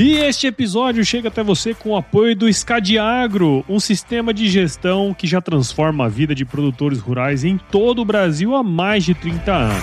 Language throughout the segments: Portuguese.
E este episódio chega até você com o apoio do Scadiagro, um sistema de gestão que já transforma a vida de produtores rurais em todo o Brasil há mais de 30 anos.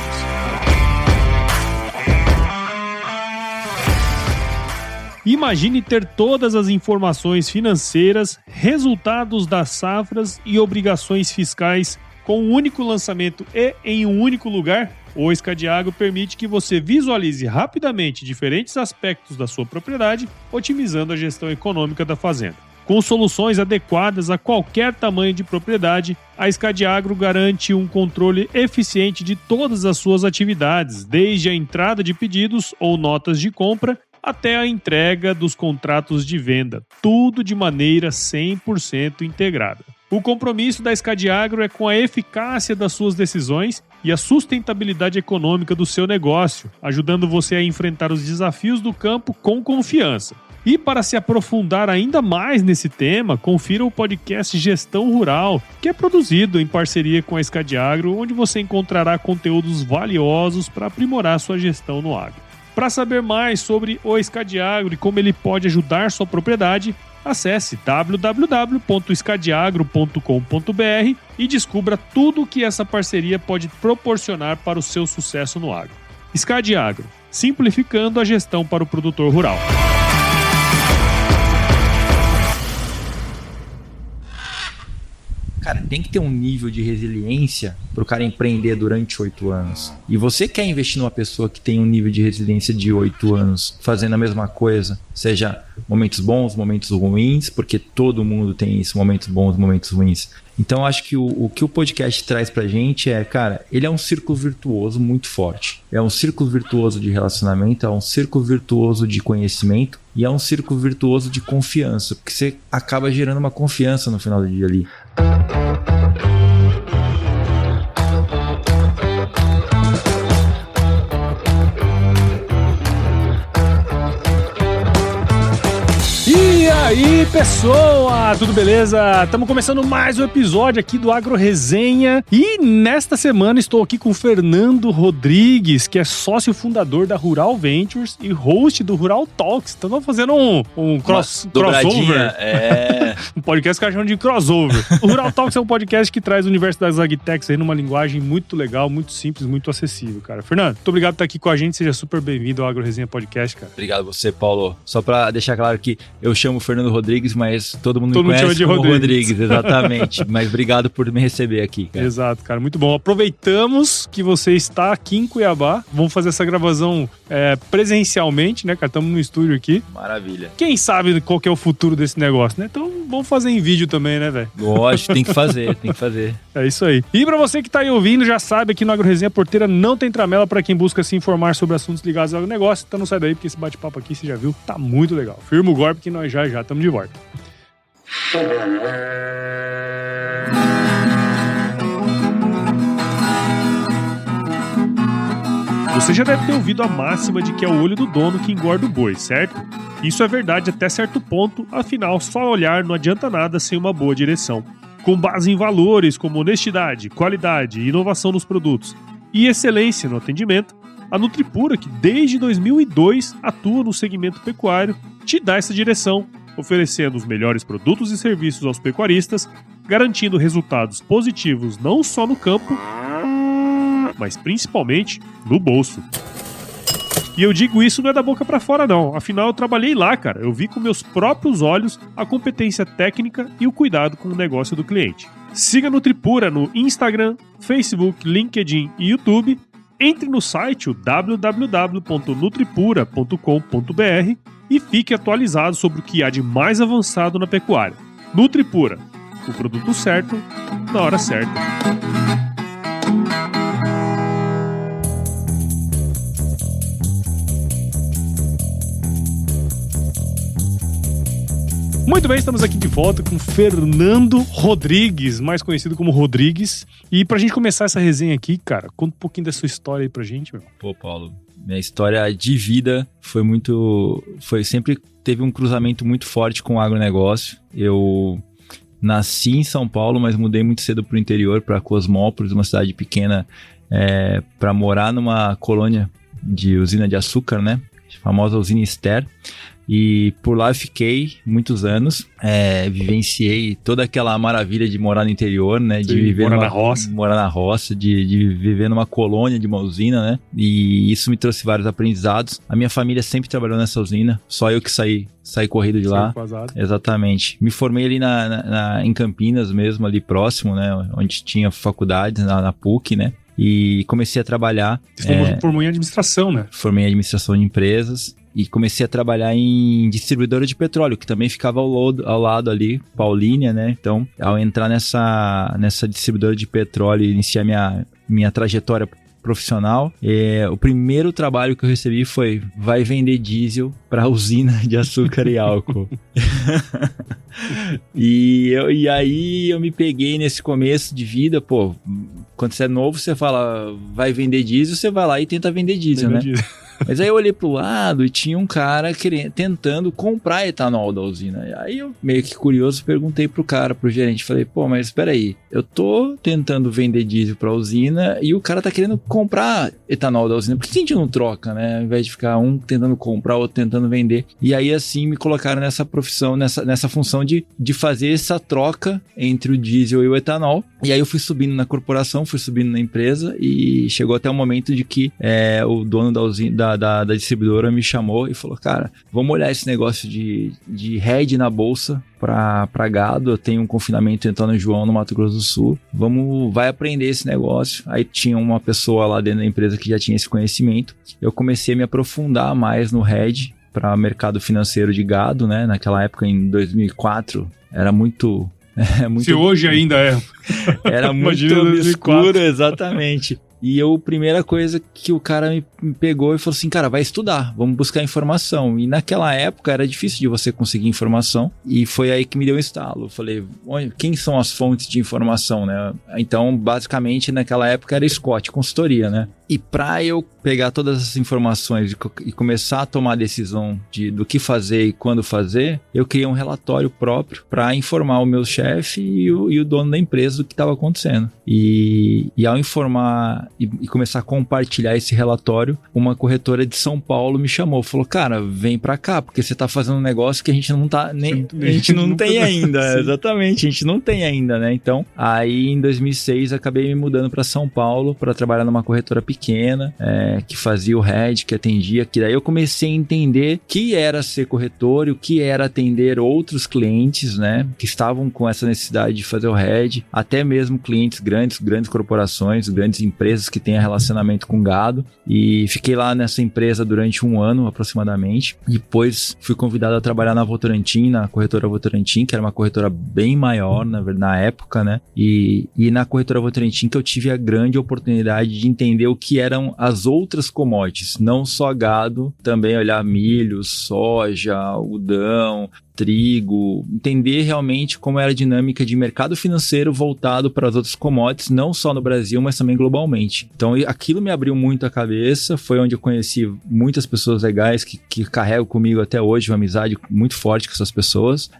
Imagine ter todas as informações financeiras, resultados das safras e obrigações fiscais com um único lançamento e em um único lugar. O Scadiagro permite que você visualize rapidamente diferentes aspectos da sua propriedade, otimizando a gestão econômica da fazenda. Com soluções adequadas a qualquer tamanho de propriedade, a Scadiagro garante um controle eficiente de todas as suas atividades, desde a entrada de pedidos ou notas de compra até a entrega dos contratos de venda, tudo de maneira 100% integrada. O compromisso da Scadiagro é com a eficácia das suas decisões e a sustentabilidade econômica do seu negócio, ajudando você a enfrentar os desafios do campo com confiança. E para se aprofundar ainda mais nesse tema, confira o podcast Gestão Rural, que é produzido em parceria com a Scadiagro, onde você encontrará conteúdos valiosos para aprimorar sua gestão no agro. Para saber mais sobre o Scadiagro e como ele pode ajudar sua propriedade, acesse www.scadiagro.com.br e descubra tudo o que essa parceria pode proporcionar para o seu sucesso no agro. Scadiagro, simplificando a gestão para o produtor rural. Cara, tem que ter um nível de resiliência para o cara empreender durante 8 anos. E você quer investir numa pessoa que tem um nível de resiliência de 8 anos, fazendo a mesma coisa, seja momentos bons, momentos ruins, porque todo mundo tem isso, momentos bons, momentos ruins. Então, acho que o que o podcast traz pra gente é, cara, ele é um círculo virtuoso muito forte. É um círculo virtuoso de relacionamento, é um círculo virtuoso de conhecimento e é um círculo virtuoso de confiança, porque você acaba gerando uma confiança no final do dia ali. E aí, pessoal, tudo beleza? Estamos começando mais um episódio aqui do Agro Resenha e nesta semana estou aqui com o Fernando Rodrigues, que é sócio fundador da Rural Ventures e host do Rural Talks. Estamos fazendo um crossover. Um podcast que a gente chama de crossover. O Rural Talks é um podcast que traz o universo das agtechs aí numa linguagem muito legal, muito simples, muito acessível, cara. Fernando, muito obrigado por estar aqui com a gente. Seja super bem-vindo ao Agro Resenha Podcast, cara. Obrigado você, Paulo. Só para deixar claro que eu chamo Fernando Rodrigues, mas todo mundo me conhece de como Rodrigues, exatamente. Mas obrigado por me receber aqui, cara. Exato, cara, muito bom. Aproveitamos que você está aqui em Cuiabá. Vamos fazer essa gravação presencialmente, né, cara? Estamos no estúdio aqui. Maravilha. Quem sabe qual que é o futuro desse negócio, né? Então vamos fazer em vídeo também, né, velho? Lógico, tem que fazer. É isso aí. E pra você que tá aí ouvindo, já sabe que no Agro Resenha Porteira não tem tramela pra quem busca se informar sobre assuntos ligados ao negócio. Então não sai daí, porque esse bate-papo aqui, você já viu, tá muito legal. Firma o golpe que nós já estamos de volta. Você já deve ter ouvido a máxima de que é o olho do dono que engorda o boi, certo? Isso é verdade até certo ponto, afinal, só olhar não adianta nada sem uma boa direção. Com base em valores como honestidade, qualidade, inovação nos produtos e excelência no atendimento, a Nutripura, que desde 2002 atua no segmento pecuário, te dá essa direção, oferecendo os melhores produtos e serviços aos pecuaristas, garantindo resultados positivos não só no campo, mas principalmente no bolso. E eu digo isso não é da boca pra fora não, afinal eu trabalhei lá, cara. Eu vi com meus próprios olhos a competência técnica e o cuidado com o negócio do cliente. Siga a Nutripura no Instagram, Facebook, LinkedIn e YouTube. Entre no site www.nutripura.com.br e fique atualizado sobre o que há de mais avançado na pecuária. Nutripura, o produto certo, na hora certa. Muito bem, estamos aqui de volta com Fernando Rodrigues, mais conhecido como Rodrigues. E pra gente começar essa resenha aqui, cara, conta um pouquinho da sua história aí pra gente, meu. Pô, Paulo, minha história de vida sempre teve um cruzamento muito forte com o agronegócio. Eu nasci em São Paulo, mas mudei muito cedo pro interior, pra Cosmópolis, uma cidade pequena, pra morar numa colônia de usina de açúcar, né? famosa usina Ster. E por lá eu fiquei muitos anos, vivenciei toda aquela maravilha de morar no interior, né? De viver morar na roça, de viver numa colônia de uma usina, né? E isso me trouxe vários aprendizados. A minha família sempre trabalhou nessa usina, só eu que saí corrido de lá. Exatamente. Me formei ali em Campinas mesmo, ali próximo, né? Onde tinha faculdades, na PUC, né? E comecei a trabalhar. Você formou em administração, né? Formei em administração de empresas. E comecei a trabalhar em distribuidora de petróleo, que também ficava ao lado ali, Paulínia, né? Então, ao entrar nessa distribuidora de petróleo e iniciar minha trajetória profissional, o primeiro trabalho que eu recebi foi: vai vender diesel para usina de açúcar e álcool. E aí eu me peguei nesse começo de vida, pô, quando você é novo, você fala, vai vender diesel, você vai lá e tenta vender diesel, né? Mas aí eu olhei pro lado e tinha um cara tentando comprar etanol da usina. E aí eu, meio que curioso, perguntei pro gerente, falei, pô, mas espera aí, eu tô tentando vender diesel pra usina e o cara tá querendo comprar etanol da usina. Por que a gente não troca, né? Ao invés de ficar um tentando comprar, outro tentando vender. E aí assim me colocaram nessa profissão, nessa função de fazer essa troca entre o diesel e o etanol. E aí eu fui subindo na corporação, fui subindo na empresa e chegou até o momento de que o dono da usina, da distribuidora me chamou e falou, cara, vamos olhar esse negócio de hedge na bolsa para gado. Eu tenho um confinamento em Antônio João, no Mato Grosso do Sul. Vai aprender esse negócio. Aí tinha uma pessoa lá dentro da empresa que já tinha esse conhecimento. Eu comecei a me aprofundar mais no hedge para mercado financeiro de gado, né? Naquela época, em 2004, era muito... Se hoje ainda é. Era muito obscuro, exatamente. E a primeira coisa que o cara me pegou e falou assim, cara, vai estudar, vamos buscar informação. E naquela época era difícil de você conseguir informação e foi aí que me deu um estalo. Eu falei, quem são as fontes de informação, né? Então, basicamente, naquela época era Scott, consultoria, né? E para eu pegar todas essas informações e começar a tomar a decisão do que fazer e quando fazer, eu criei um relatório próprio para informar o meu chefe e o dono da empresa do que estava acontecendo. E ao informar e começar a compartilhar esse relatório, uma corretora de São Paulo me chamou, falou, cara, vem para cá, porque você tá fazendo um negócio que a gente não tá a gente não tem ainda. Exatamente, a gente não tem ainda, né? Então, aí em 2006 acabei me mudando para São Paulo para trabalhar numa corretora pequena, que fazia o hedge, que atendia, que daí eu comecei a entender o que era ser corretor e o que era atender outros clientes, né, que estavam com essa necessidade de fazer o hedge, até mesmo clientes grandes corporações, grandes empresas que têm relacionamento com gado, e fiquei lá nessa empresa durante 1 ano aproximadamente. Depois fui convidado a trabalhar na Votorantim, na corretora Votorantim, que era uma corretora bem maior na época, né, e na corretora Votorantim que eu tive a grande oportunidade de entender o que eram as outras commodities, não só gado, também olhar milho, soja, algodão, trigo, entender realmente como era a dinâmica de mercado financeiro voltado para as outras commodities, não só no Brasil, mas também globalmente. Então aquilo me abriu muito a cabeça, foi onde eu conheci muitas pessoas legais que carrego comigo até hoje, uma amizade muito forte com essas pessoas.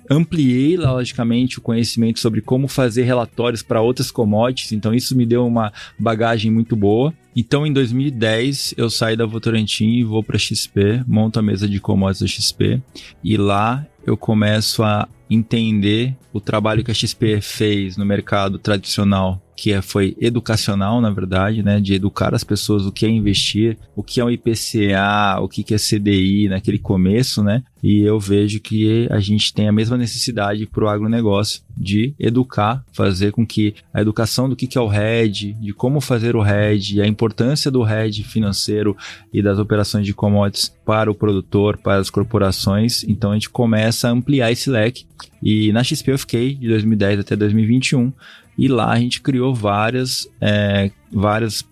Ampliei, logicamente, o conhecimento sobre como fazer relatórios para outras commodities, então isso me deu uma bagagem muito boa. Então, em 2010, eu saí da Votorantim e vou para a XP, monto a mesa de commodities da XP, e lá eu começo a entender o trabalho que a XP fez no mercado tradicional, que foi educacional, na verdade, né, de educar as pessoas o que é investir, o que é um IPCA, o que é CDI naquele começo, né, e eu vejo que a gente tem a mesma necessidade para o agronegócio de educar, fazer com que a educação do que é o hedge, de como fazer o hedge, a importância do hedge financeiro e das operações de commodities para o produtor, para as corporações. Então a gente começa a ampliar esse leque. E na XP eu fiquei de 2010 até 2021 e lá a gente criou várias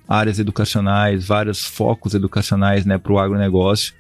áreas educacionais, vários focos educacionais, né, para o agronegócio.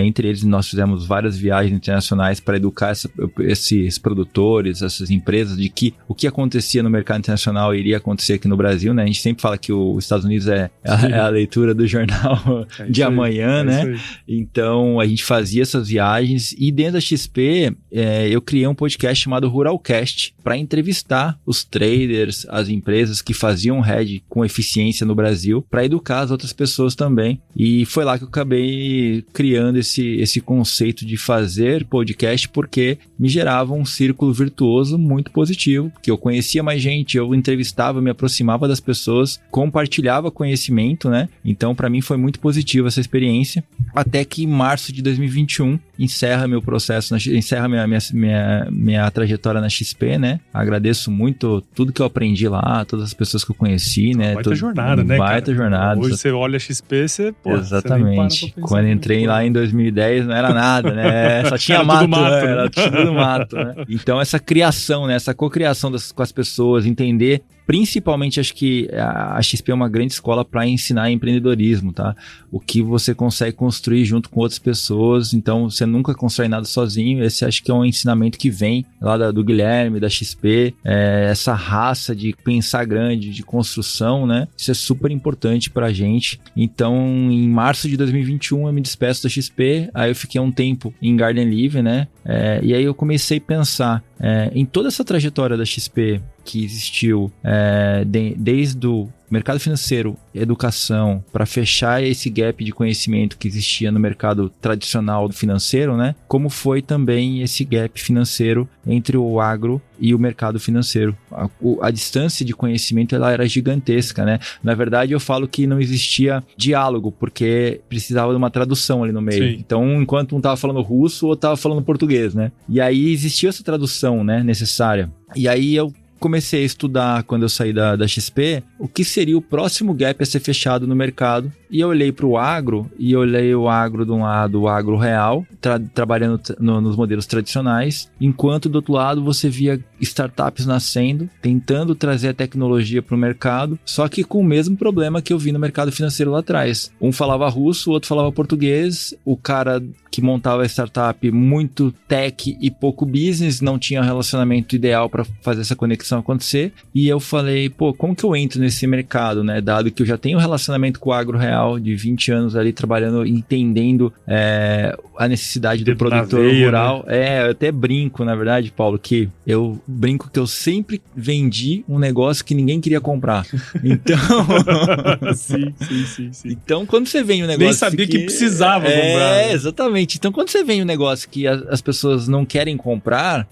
Entre eles, nós fizemos várias viagens internacionais para educar esses produtores, essas empresas, de que o que acontecia no mercado internacional iria acontecer aqui no Brasil, né? A gente sempre fala que os Estados Unidos é a leitura do jornal de amanhã, né? Então, a gente fazia essas viagens e dentro da XP, eu criei um podcast chamado Ruralcast para entrevistar os traders, as empresas que faziam hedge com eficiência no Brasil, para educar as outras pessoas também. E foi lá que eu acabei criando esse conceito de fazer podcast, porque me gerava um círculo virtuoso muito positivo, porque eu conhecia mais gente, eu entrevistava, me aproximava das pessoas, compartilhava conhecimento, né? Então, para mim foi muito positiva essa experiência, até que em março de 2021 encerra meu processo, encerra minha trajetória na XP, né? Agradeço muito tudo que eu aprendi lá, todas as pessoas que eu conheci, né? Baita jornada, né, cara? Baita jornada. Hoje você olha a XP, exatamente. Quando entrei lá em 2010 não era nada, né? Só tinha mato, né? Era tudo mato, né? Então essa criação, né? Essa cocriação com as pessoas, entender. Principalmente, acho que a XP é uma grande escola para ensinar empreendedorismo, tá? O que você consegue construir junto com outras pessoas, então você nunca constrói nada sozinho. Esse acho que é um ensinamento que vem lá do Guilherme, da XP, essa raça de pensar grande, de construção, né? Isso é super importante pra gente. Então, em março de 2021, eu me despeço da XP, aí eu fiquei um tempo em Garden Live, né? E aí eu comecei a pensar em toda essa trajetória da XP que existiu desde o mercado financeiro, educação, para fechar esse gap de conhecimento que existia no mercado tradicional financeiro, né? Como foi também esse gap financeiro entre o agro e o mercado financeiro. A distância de conhecimento ela era gigantesca, né? Na verdade, eu falo que não existia diálogo, porque precisava de uma tradução ali no meio. Sim. Então, enquanto um estava falando russo, o outro estava falando português, né? E aí existia essa tradução, né, necessária. E aí eu comecei a estudar, quando eu saí da XP, o que seria o próximo gap a ser fechado no mercado. E eu olhei para o agro, e olhei o agro de um lado, o agro real, trabalhando nos modelos tradicionais, enquanto do outro lado você via startups nascendo, tentando trazer a tecnologia para o mercado, só que com o mesmo problema que eu vi no mercado financeiro lá atrás. Um falava russo, o outro falava português, o cara que montava a startup muito tech e pouco business, não tinha relacionamento ideal para fazer essa conexão acontecer, e eu falei, como que eu entro nesse mercado, né? Dado que eu já tenho relacionamento com o agro real, de 20 anos ali trabalhando, entendendo a necessidade do produtor rural. Né? Eu até brinco, na verdade, Paulo, que eu brinco que eu sempre vendi um negócio que ninguém queria comprar. Então... sim. Então, quando você vende um negócio... Nem sabia que precisava comprar. Exatamente. Então, quando você vende um negócio que as pessoas não querem comprar,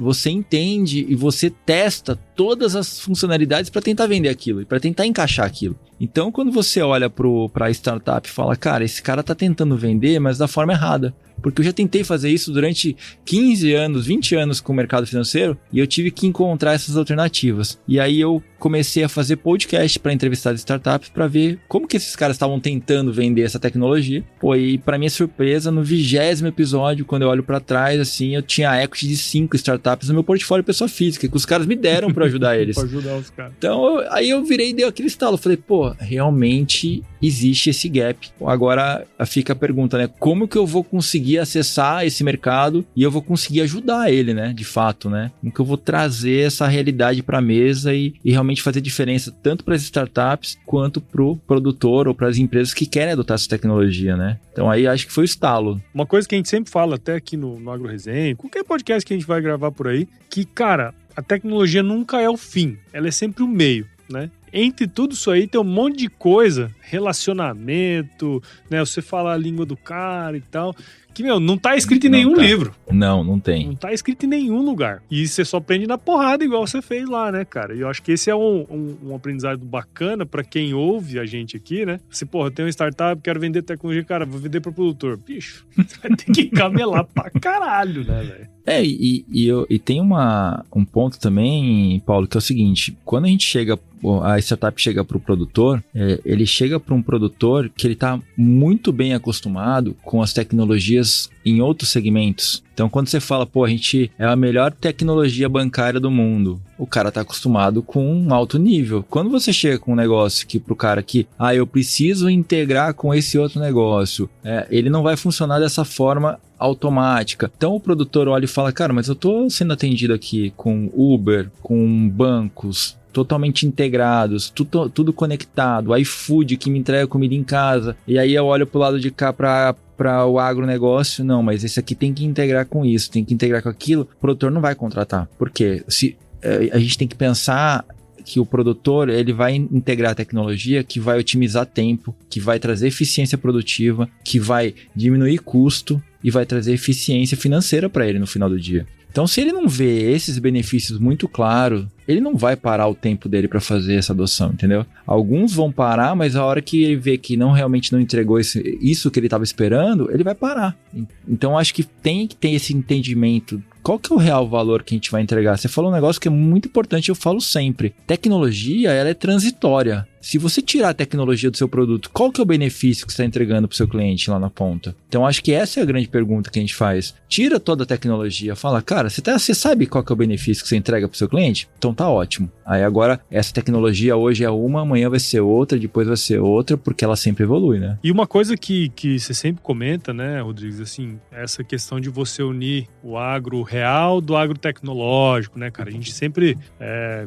você entende e você testa todas as funcionalidades para tentar vender aquilo e para tentar encaixar aquilo. Então, quando você olha para a startup e fala, cara, esse cara tá tentando vender, mas da forma errada. Porque eu já tentei fazer isso durante 15 anos, 20 anos com o mercado financeiro e eu tive que encontrar essas alternativas. E aí eu comecei a fazer podcast para entrevistar startups para ver como que esses caras estavam tentando vender essa tecnologia. E para minha surpresa, no 20º episódio, quando eu olho para trás, assim, eu tinha equity de 5 startups no meu portfólio pessoa física, que os caras me deram para ajudar eles. Para ajudar os caras. Então, aí eu virei e dei aquele estalo. Falei, realmente existe esse gap. Agora fica a pergunta, né? Como que eu vou conseguir acessar esse mercado e eu vou conseguir ajudar ele, né? De fato, né? Como que eu vou trazer essa realidade para a mesa e realmente fazer diferença tanto para as startups quanto para o produtor ou para as empresas que querem adotar essa tecnologia, né? Então aí acho que foi o estalo. Uma coisa que a gente sempre fala, até aqui no Agro Resenha, qualquer podcast que a gente vai gravar por aí, que, cara, a tecnologia nunca é o fim, ela é sempre o meio, né? Entre tudo isso aí tem um monte de coisa, relacionamento, né? Você fala a língua do cara e tal, que, não tá escrito em nenhum livro. Não tem. Não tá escrito em nenhum lugar. E você só aprende na porrada, igual você fez lá, né, cara? E eu acho que esse é um aprendizado bacana pra quem ouve a gente aqui, né? Se, eu tenho uma startup, quero vender tecnologia, cara, vou vender pro produtor. Bicho, você vai ter que camelar pra caralho, né, velho? E tem um ponto também, Paulo, que é o seguinte: quando a startup chega para o produtor, ele chega para um produtor que ele está muito bem acostumado com as tecnologias tecnologias em outros segmentos. Então, quando você fala, pô, a gente é a melhor tecnologia bancária do mundo, o cara tá acostumado com um alto nível. Quando você chega com um negócio que pro cara que, eu preciso integrar com esse outro negócio, ele não vai funcionar dessa forma automática. Então o produtor olha e fala, cara, mas eu tô sendo atendido aqui com Uber, com bancos totalmente integrados, tudo conectado, iFood que me entrega comida em casa, e aí eu olho pro lado de cá para o agronegócio, não, mas esse aqui tem que integrar com isso, tem que integrar com aquilo, o produtor não vai contratar. Por quê? A gente tem que pensar que o produtor ele vai integrar a tecnologia que vai otimizar tempo, que vai trazer eficiência produtiva, que vai diminuir custo e vai trazer eficiência financeira para ele no final do dia. Então, se ele não vê esses benefícios muito claros, ele não vai parar o tempo dele para fazer essa adoção, entendeu? Alguns vão parar, mas a hora que ele vê que realmente não entregou isso que ele estava esperando, ele vai parar. Então, acho que tem que ter esse entendimento. Qual que é o real valor que a gente vai entregar? Você falou um negócio que é muito importante, eu falo sempre. Tecnologia, ela é transitória. Se você tirar a tecnologia do seu produto, qual que é o benefício que você está entregando para o seu cliente lá na ponta? Então, acho que essa é a grande pergunta que a gente faz. Tira toda a tecnologia, fala, cara, você sabe qual que é o benefício que você entrega para o seu cliente? Então tá ótimo. Aí agora, essa tecnologia hoje é uma, amanhã vai ser outra, depois vai ser outra, porque ela sempre evolui, né? E uma coisa que você sempre comenta, né, Rodrigues, assim, essa questão de você unir o agro real do agro tecnológico, né, cara? A gente sempre,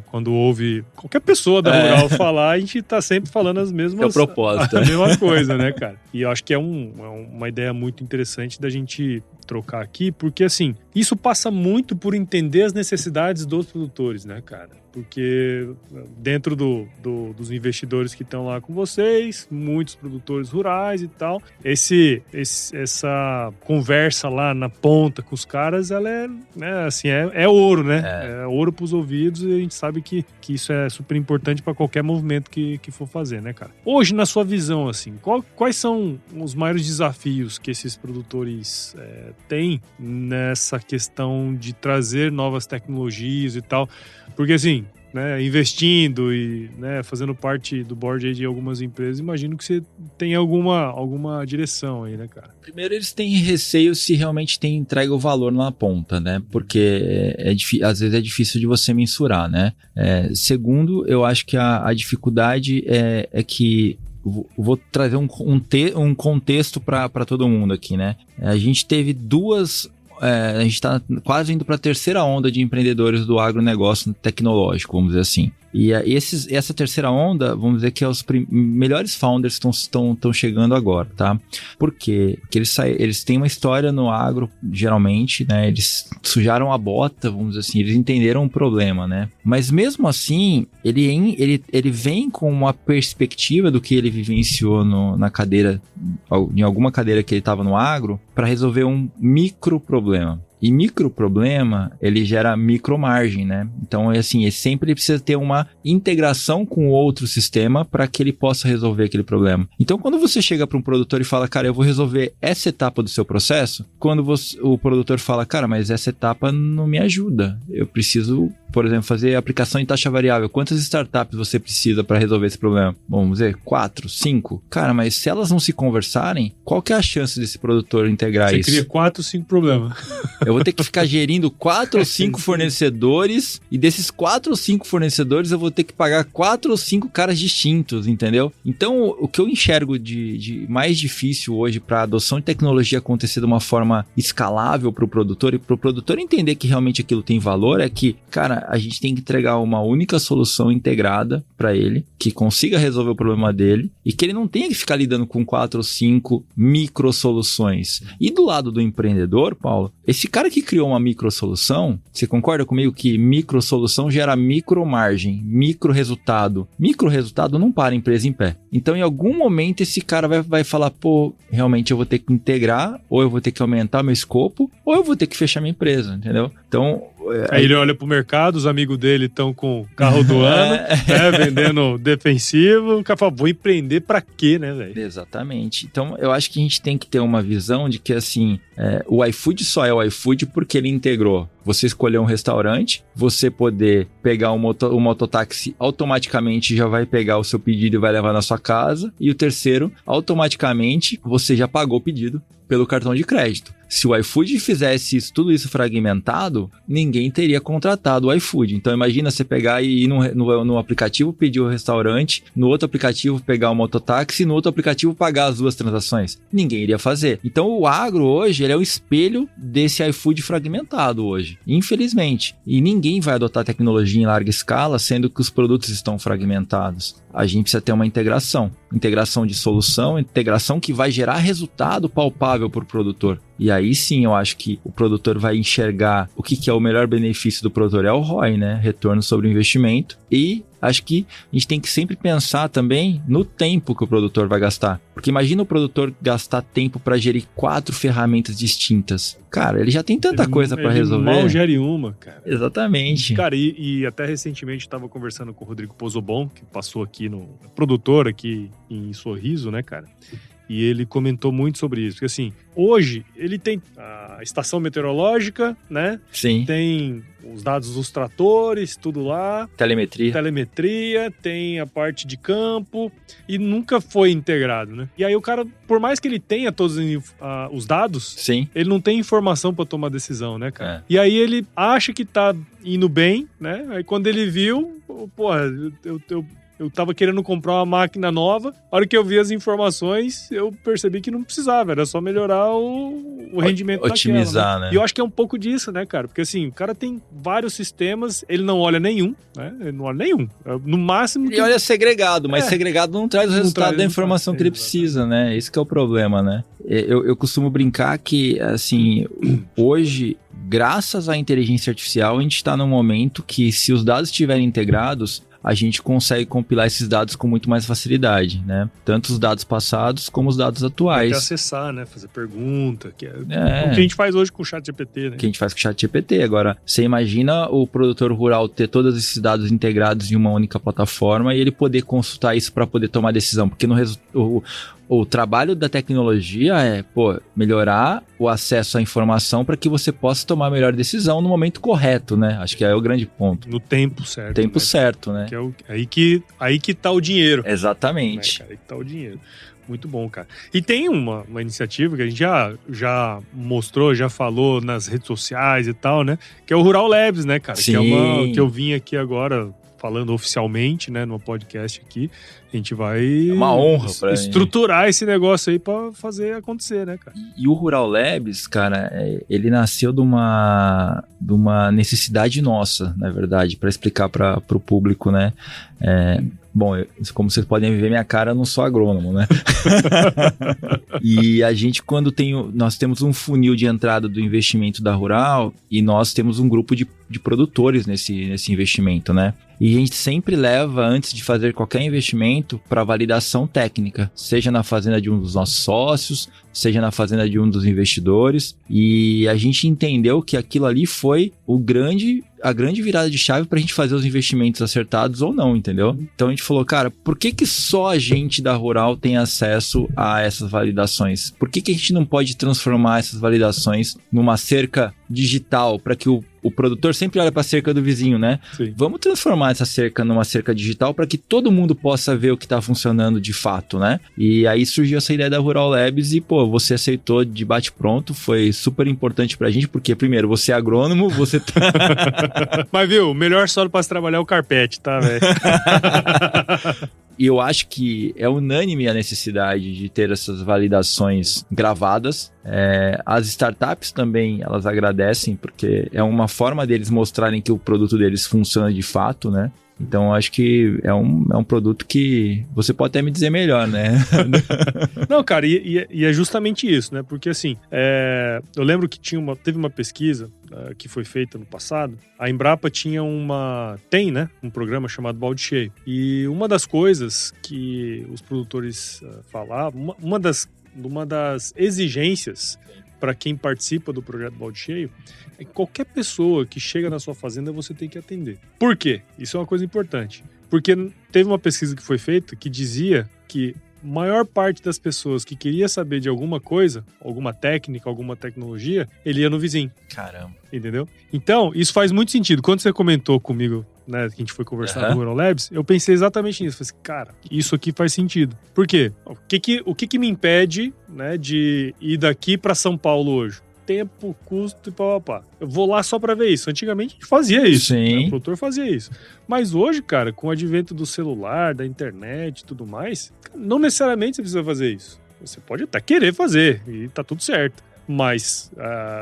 quando ouve qualquer pessoa da rural falar, a gente tá sempre falando as mesmas... É o propósito. A mesma coisa, né, cara? E eu acho que é uma ideia muito interessante da gente trocar aqui, porque, assim, isso passa muito por entender as necessidades dos produtores, né, cara? Porque dentro dos investidores que estão lá com vocês, muitos produtores rurais e tal, essa conversa lá na ponta com os caras, ela é ouro, né? É ouro pros ouvidos, e a gente sabe que isso é super importante para qualquer movimento que for fazer, né, cara? Hoje, na sua visão, assim, quais são os maiores desafios que esses produtores têm nessa questão de trazer novas tecnologias e tal? Porque, assim, né, investindo e, né, fazendo parte do board aí de algumas empresas, imagino que você tem alguma direção aí, né, cara? Primeiro, eles têm receio se realmente entrega o valor na ponta, né? Porque às vezes é difícil de você mensurar, né? Segundo, eu acho que a dificuldade é que vou trazer um contexto para todo mundo aqui, né? A gente teve a gente está quase indo para a terceira onda de empreendedores do agronegócio tecnológico, vamos dizer assim. E essa terceira onda, vamos dizer que é os melhores founders que estão chegando agora, tá? Por quê? Porque eles têm uma história no agro, geralmente, né? Eles sujaram a bota, vamos dizer assim, eles entenderam o problema, né? Mas mesmo assim, ele vem com uma perspectiva do que ele vivenciou na cadeira, em alguma cadeira que ele estava no agro, para resolver um micro problema. E microproblema, ele gera micromargem, né? Então, assim, ele sempre precisa ter uma integração com outro sistema para que ele possa resolver aquele problema. Então, quando você chega para um produtor e fala, cara, eu vou resolver essa etapa do seu processo, quando o produtor fala, cara, mas essa etapa não me ajuda. Eu preciso, por exemplo, fazer aplicação em taxa variável. Quantas startups você precisa para resolver esse problema? Vamos dizer, 4, 5? Cara, mas se elas não se conversarem, qual que é a chance desse produtor integrar isso? Você cria 4 ou 5 problemas. Eu vou ter que ficar gerindo 4 ou 5 fornecedores, e desses 4 ou 5 fornecedores eu vou ter que pagar 4 ou 5 caras distintos, entendeu? Então, o que eu enxergo de mais difícil hoje para a adoção de tecnologia acontecer de uma forma escalável para o produtor e para o produtor entender que realmente aquilo tem valor é que, cara, a gente tem que entregar uma única solução integrada para ele, que consiga resolver o problema dele e que ele não tenha que ficar lidando com 4 ou 5 micro soluções. E do lado do empreendedor, Paulo, esse cara que criou uma microsolução, você concorda comigo que microsolução gera micromargem, microresultado? Microresultado não para a empresa em pé. Então, em algum momento, esse cara vai falar, pô, realmente eu vou ter que integrar, ou eu vou ter que aumentar meu escopo, ou eu vou ter que fechar minha empresa, entendeu? Então... Aí ele olha pro mercado, os amigos dele estão com o carro do ano, né, vendendo defensivo. O cara fala, vou empreender pra quê, né, velho? Exatamente. Então, eu acho que a gente tem que ter uma visão de que, assim, o iFood só é o iFood porque ele integrou. Você escolher um restaurante, você poder pegar um mototáxi, automaticamente já vai pegar o seu pedido e vai levar na sua casa. E o terceiro, automaticamente, você já pagou o pedido. pelo cartão de crédito. Se o iFood fizesse tudo isso fragmentado, ninguém teria contratado o iFood. Então imagina você pegar e ir no aplicativo pedir o restaurante, no outro aplicativo pegar o mototáxi, no outro aplicativo pagar as duas transações. Ninguém iria fazer. Então o agro hoje ele é o espelho desse iFood fragmentado hoje, infelizmente. E ninguém vai adotar tecnologia em larga escala, sendo que os produtos estão fragmentados. A gente precisa ter uma integração de solução, integração que vai gerar resultado palpável para o produtor. E aí sim eu acho que o produtor vai enxergar o que é o melhor benefício do produtor, é o ROI, né? Retorno sobre o investimento. E acho que a gente tem que sempre pensar também no tempo que o produtor vai gastar. Porque imagina o produtor gastar tempo para gerir 4 ferramentas distintas. Cara, ele já tem tanta coisa para resolver. Mal gere uma, cara. Exatamente. Cara, e até recentemente estava conversando com o Rodrigo Pozobon, que passou aqui produtor aqui em Sorriso, né, cara? E ele comentou muito sobre isso. Porque assim, hoje ele tem a estação meteorológica, né? Sim. Tem os dados dos tratores, tudo lá. Telemetria, tem a parte de campo e nunca foi integrado, né? E aí o cara, por mais que ele tenha todos os dados, sim, ele não tem informação para tomar decisão, né, cara? É. E aí ele acha que tá indo bem, né? Aí quando ele viu, porra, eu tava querendo comprar uma máquina nova. A hora que eu vi as informações, eu percebi que não precisava. Era só melhorar o rendimento otimizar, daquela, né? E eu acho que é um pouco disso, né, cara? Porque assim, o cara tem vários sistemas, ele não olha nenhum, né? Ele não olha nenhum. No máximo... Ele olha segregado, mas segregado não traz o resultado da informação que ele precisa, né? Esse que é o problema, né? Eu costumo brincar que, assim, hoje, graças à inteligência artificial, a gente está num momento que, se os dados estiverem integrados, a gente consegue compilar esses dados com muito mais facilidade, né? Tanto os dados passados como os dados atuais. Até acessar, né? Fazer pergunta, que é o que a gente faz hoje com o ChatGPT, né? Que a gente faz com o ChatGPT. Agora, você imagina o produtor rural ter todos esses dados integrados em uma única plataforma e ele poder consultar isso para poder tomar decisão, porque o trabalho da tecnologia é, melhorar o acesso à informação para que você possa tomar a melhor decisão no momento correto, né? Acho que é o grande ponto. No tempo certo. Tempo certo, né? Que é aí que tá o dinheiro. Exatamente. Né, cara? Aí que tá o dinheiro. Muito bom, cara. E tem uma iniciativa que a gente já mostrou, já falou nas redes sociais e tal, né? Que é o Rural Labs, né, cara? Sim. Que eu vim aqui agora falando oficialmente, né, no podcast aqui. A gente vai... É uma honra pra estruturar esse negócio aí pra fazer acontecer, né, cara? E o Rural Labs, cara, ele nasceu de uma necessidade nossa, na verdade, para explicar para o público, né? Bom, como vocês podem ver minha cara, eu não sou agrônomo, né? E a gente, nós temos um funil de entrada do investimento da Rural e nós temos um grupo de produtores nesse investimento, né? E a gente sempre leva, antes de fazer qualquer investimento, para validação técnica, seja na fazenda de um dos nossos sócios, seja na fazenda de um dos investidores. E a gente entendeu que aquilo ali foi a grande virada de chave para a gente fazer os investimentos acertados ou não, entendeu? Então a gente falou, cara, por que só a gente da Rural tem acesso a essas validações? Por que a gente não pode transformar essas validações numa cerca digital para que o produtor sempre olha para a cerca do vizinho, né? Sim. Vamos transformar essa cerca numa cerca digital para que todo mundo possa ver o que está funcionando de fato, né? E aí surgiu essa ideia da Rural Labs e, você aceitou de bate-pronto, foi super importante pra gente, porque, primeiro, você é agrônomo, você tá... Mas, viu, o melhor solo para se trabalhar é o carpete, tá, velho? E eu acho que é unânime a necessidade de ter essas validações gravadas. As startups também, elas agradecem, porque é uma forma deles mostrarem que o produto deles funciona de fato, né? Então, acho que é um produto que você pode até me dizer melhor, né? Não, cara, e é justamente isso, né? Porque, assim, eu lembro que teve uma pesquisa que foi feita no passado. A Embrapa tem, né? Um programa chamado Balde Cheio. E uma das coisas que os produtores falavam, uma das exigências para quem participa do projeto Balde Cheio, é que qualquer pessoa que chega na sua fazenda você tem que atender. Por quê? Isso é uma coisa importante. Porque teve uma pesquisa que foi feita que dizia que maior parte das pessoas que queria saber de alguma coisa, alguma técnica, alguma tecnologia, ele ia no vizinho. Caramba. Entendeu? Então, isso faz muito sentido. Quando você comentou comigo, né, que a gente foi conversar no Rural Labs, eu pensei exatamente nisso. Falei assim, cara, isso aqui faz sentido. Por quê? O que me impede, né, de ir daqui para São Paulo hoje? Tempo, custo e papapá. Eu vou lá só pra ver isso. Antigamente a gente fazia isso. Sim. Né? O produtor fazia isso. Mas hoje, cara, com o advento do celular, da internet e tudo mais, não necessariamente você precisa fazer isso. Você pode até querer fazer e tá tudo certo. Mas,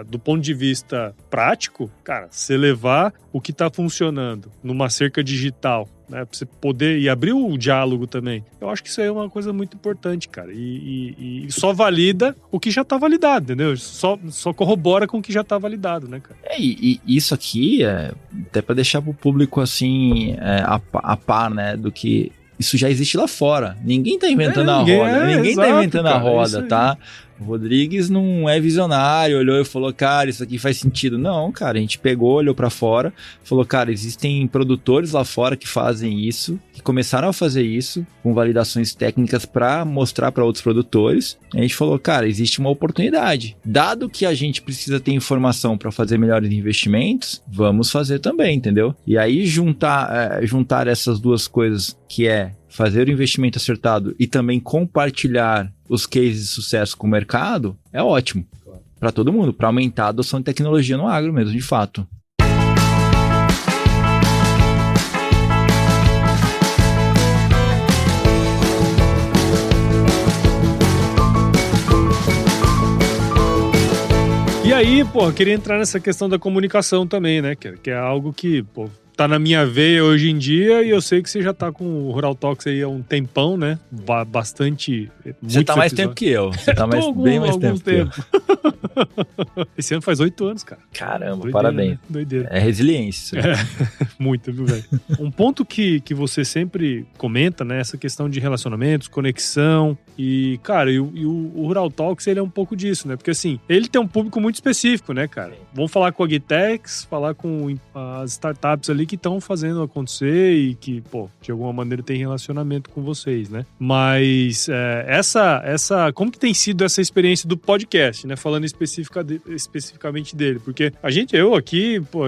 do ponto de vista prático, cara, você levar o que tá funcionando numa cerca digital, né, pra você poder e abrir o diálogo também, eu acho que isso aí é uma coisa muito importante, cara. E só valida o que já tá validado, entendeu? Só corrobora com o que já tá validado, né, cara? E isso aqui é até pra deixar pro público assim, a par, né, do que isso já existe lá fora. Ninguém tá inventando a roda. Ninguém tá inventando a roda, tá? O Rodrigues não é visionário, olhou e falou, cara, isso aqui faz sentido. Não, cara, a gente pegou, olhou pra fora, falou, cara, existem produtores lá fora que fazem isso, que começaram a fazer isso com validações técnicas pra mostrar pra outros produtores. A gente falou, cara, existe uma oportunidade. Dado que a gente precisa ter informação pra fazer melhores investimentos, vamos fazer também, entendeu? E aí juntar essas duas coisas, que é fazer o investimento acertado e também compartilhar os cases de sucesso com o mercado, é ótimo para todo mundo, para aumentar a adoção de tecnologia no agro mesmo, de fato. E aí, pô, eu queria entrar nessa questão da comunicação também, né? Que é algo que, pô, tá na minha veia hoje em dia, e eu sei que você já tá com o Rural Talks aí há um tempão, né? Bastante. Você tá mais tempo que eu. Você tá bem mais tempo que eu. Esse ano faz 8 anos, cara. Caramba, doideira, parabéns. Né? Doideira. É resiliência. Muito, viu, velho? Um ponto que você sempre comenta, né? Essa questão de relacionamentos, conexão. E, cara, o Rural Talks, ele é um pouco disso, né? Porque, assim, ele tem um público muito específico, né, cara? Vamos falar com a Agtex, falar com as startups ali que estão fazendo acontecer e que, pô, de alguma maneira tem relacionamento com vocês, né? Mas como que tem sido essa experiência do podcast, né? Falando especificamente dele, porque eu aqui, pô,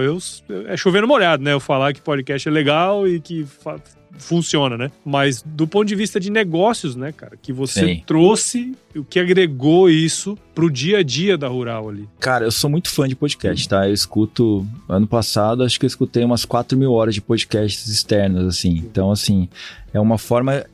é chovendo molhado, né? Eu falar que podcast é legal e que funciona, né? Mas do ponto de vista de negócios, né, cara, que você trouxe, o que agregou isso pro dia a dia da Rural ali. Cara, eu sou muito fã de podcast, tá? Eu escuto, ano passado, acho que eu escutei umas 4.000 horas de podcasts externos, assim. Então, assim, é uma forma,